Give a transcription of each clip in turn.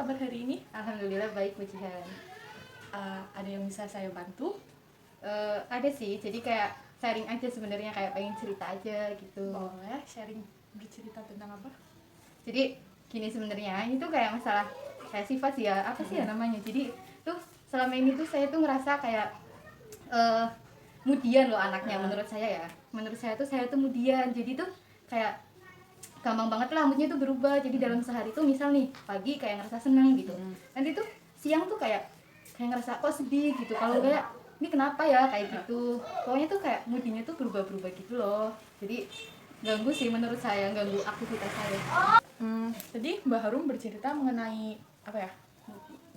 kabar hari ini? Alhamdulillah baik, puji Tuhan. Ada yang bisa saya bantu? Ada sih, jadi kayak sharing aja sebenarnya, kayak pengen cerita aja gitu. Boleh sharing, bercerita tentang apa? Jadi gini sebenarnya, itu kayak masalah kayak sifat sih ya, apa sih ya namanya. Jadi tuh selama ini tuh saya tuh ngerasa kayak mudian loh anaknya menurut saya ya. Menurut saya tuh mudian. Jadi tuh kayak gampang banget lah moodnya tuh berubah. Jadi dalam sehari tuh misal nih pagi kayak ngerasa seneng gitu, nanti tuh siang tuh kayak ngerasa kok sedih gitu. Kalau kayak ini kenapa ya kayak gitu, pokoknya tuh kayak moodnya tuh berubah-berubah gitu loh. Jadi ganggu sih menurut saya, ganggu aktivitas saya. Jadi Mbak Harum bercerita mengenai apa ya?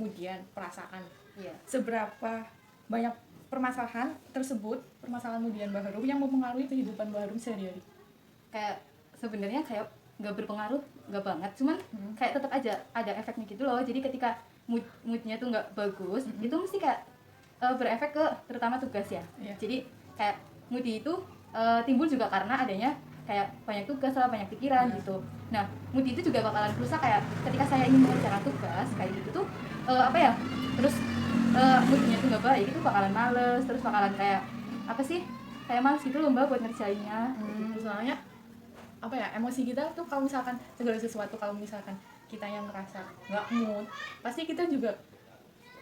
Kemudian perasaan. Iya. Seberapa banyak permasalahan tersebut, permasalahan kemudian Mbak Harum yang mempengaruhi kehidupan Mbak Harum sehari-hari? Kayak sebenarnya kayak nggak berpengaruh, nggak banget, cuman kayak tetap aja ada efeknya gitu loh. Jadi ketika moodnya tuh nggak bagus, itu mesti kayak berefek ke terutama tugas ya. Iya. Jadi kayak moody itu timbul juga karena adanya kayak banyak tugas lah, banyak pikiran gitu. Nah, moody itu juga bakalan rusak kayak ketika saya ingin mengerjakan tugas kayak gitu tuh apa ya, terus moodnya tuh nggak baik, itu bakalan males, terus bakalan kayak apa sih, kayak males gitu loh Mbak buat ngerjainnya. Soalnya apa ya, emosi kita tuh kalau misalkan segala sesuatu, kalau misalkan kita yang ngerasa nggak mood, pasti kita juga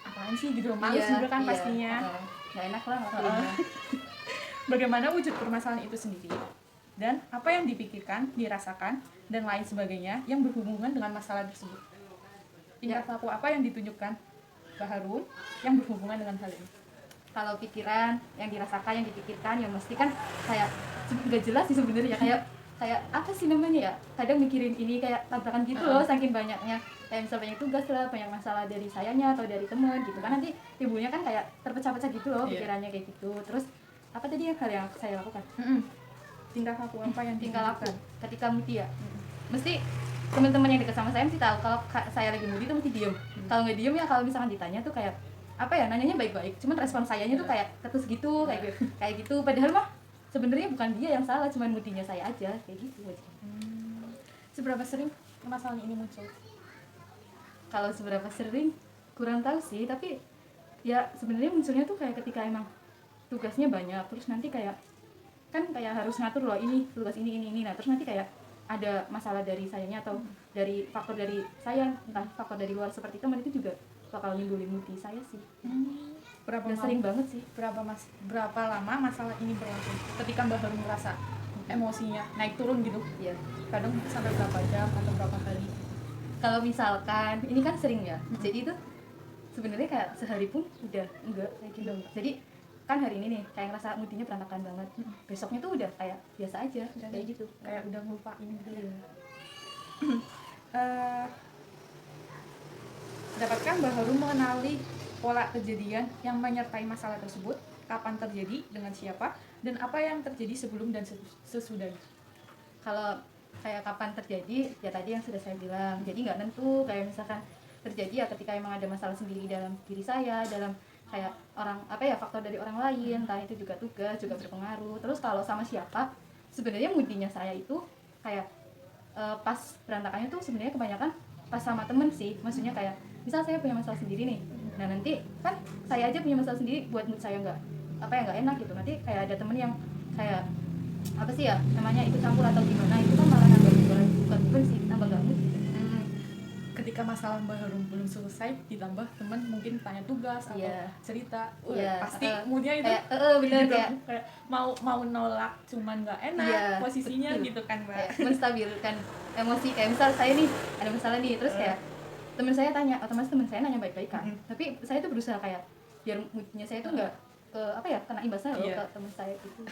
apaan sih gitu, males juga kan pastinya. Nggak enak lah ngelakuinnya. Bagaimana wujud permasalahan itu sendiri dan apa yang dipikirkan, dirasakan, dan lain sebagainya yang berhubungan dengan masalah tersebut. Tingkah laku apa yang ditunjukkan Mbak Harum yang berhubungan dengan hal ini? Kalau pikiran yang dirasakan, yang dipikirkan, ya mesti kan kayak nggak jelas sih sebenarnya, kayak apa sih namanya ya, kadang mikirin ini kayak tabrakan gitu loh, saking banyaknya. Kayak misal banyak tugas lah, banyak masalah dari sayanya atau dari temen gitu kan, nanti timbulnya kan kayak terpecah-pecah gitu loh pikirannya kayak gitu. Terus apa tadi hal yang saya lakukan? Tingkah laku apa yang Tingkah laku ketika moody ya, mesti teman-teman yang dekat sama saya mesti tahu kalau saya lagi moody tuh mesti diem. Kalau nggak diem ya, kalau misalkan ditanya tuh kayak apa ya, nanyanya baik-baik, cuman respon sayanya tuh kayak ketus gitu, kayak gitu. Padahal mah sebenarnya bukan dia yang salah, cuman moodinya saya aja kayak gitu aja. Seberapa sering permasalahan ini muncul? Kalau seberapa sering kurang tahu sih, tapi ya sebenarnya munculnya tuh kayak ketika emang tugasnya banyak, terus nanti kayak kan kayak harus ngatur loh, ini tugas ini. Nah terus nanti kayak ada masalah dari sayanya atau dari faktor dari saya, entah faktor dari luar seperti teman, itu juga bakal nimbulin moody saya sih. Sering banget sih. Berapa lama masalah ini berlangsung? Ketika Mbak Harum merasa emosinya naik turun gitu, Iya. kadang sampai berapa jam atau berapa hari? Kalau misalkan ini kan sering ya, jadi itu sebenarnya kayak sehari pun udah enggak kayak gitu. Jadi kan hari ini nih kayak ngerasa moodnya berantakan banget, besoknya tuh udah kayak biasa aja, kayak gitu, kayak udah ngelupain gitu. Dapatkah Mbak Harum mengenali pola kejadian yang menyertai masalah tersebut, kapan terjadi, dengan siapa, dan apa yang terjadi sebelum dan sesudahnya? Kalau kayak kapan terjadi, ya tadi yang sudah saya bilang, jadi nggak nentu. Kayak misalkan terjadi ya ketika emang ada masalah sendiri dalam diri saya, dalam kayak orang apa ya, faktor dari orang lain, entah itu juga tugas juga berpengaruh. Terus kalau sama siapa, sebenarnya moodinya saya itu kayak pas berantakannya tuh sebenarnya kebanyakan pas sama temen sih. Maksudnya kayak misal saya punya masalah sendiri nih, nah nanti kan saya aja punya masalah sendiri, buat mood saya nggak nggak enak gitu, nanti kayak ada temen yang kayak apa sih ya namanya, ikut campur atau gimana, itu kan malah nambah bukan sih, nambah gak mood gitu. Ketika masalah Mbak Harum belum selesai, ditambah teman mungkin tanya tugas atau cerita, pasti moodnya itu bener, gitu, kayak mau nolak cuman nggak enak posisinya gitu kan Mbak. Menstabilkan emosi, kayak misal saya nih ada masalah nih, terus kayak teman saya tanya, otomatis teman saya nanya baik-baik kan, tapi saya tuh berusaha kayak biar moodnya saya tuh nggak ke apa ya, kena imbasnya loh ke teman saya gitu.